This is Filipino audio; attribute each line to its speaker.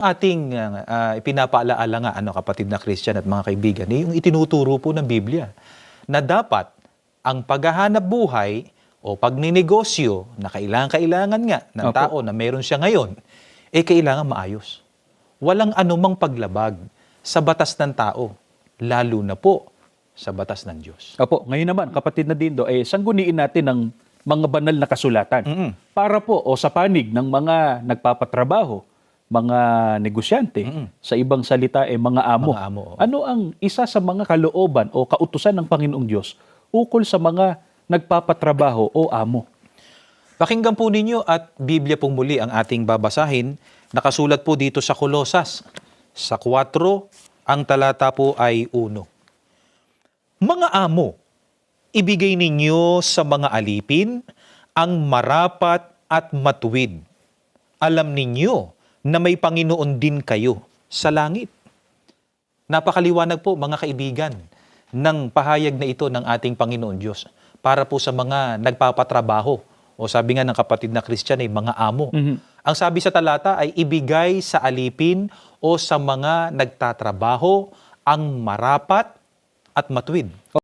Speaker 1: Ating ipinapaalaala nga kapatid na Christian at mga kaibigan, yung itinuturo po ng Biblia na dapat ang paghahanap buhay o pagninegosyo na kailangan nga ng tao na meron siya ngayon, kailangan maayos. Walang anumang paglabag sa batas ng tao, lalo na po sa batas ng Diyos.
Speaker 2: Opo, ngayon naman, kapatid na Dindo, sangguniin natin ng mga banal na kasulatan para po o sa panig ng mga nagpapatrabaho, mga negosyante, sa ibang salita mga amo.
Speaker 1: Mga amo, oo.
Speaker 2: Ano ang isa sa mga kalooban o kautusan ng Panginoong Diyos ukol sa mga nagpapatrabaho o amo?
Speaker 1: Pakinggan po ninyo at Biblia pong muli ang ating babasahin. Nakasulat po dito sa Kolosas, sa 4, ang talata po ay 1. Mga amo, ibigay ninyo sa mga alipin ang marapat at matuwid. Alam ninyo na may Panginoon din kayo sa langit. Napakaliwanag po mga kaibigan ng pahayag na ito ng ating Panginoon Diyos para po sa mga nagpapatrabaho o sabi nga ng kapatid na Christian ay mga amo. Ang sabi sa talata ay ibigay sa alipin o sa mga nagtatrabaho ang marapat at matuwid.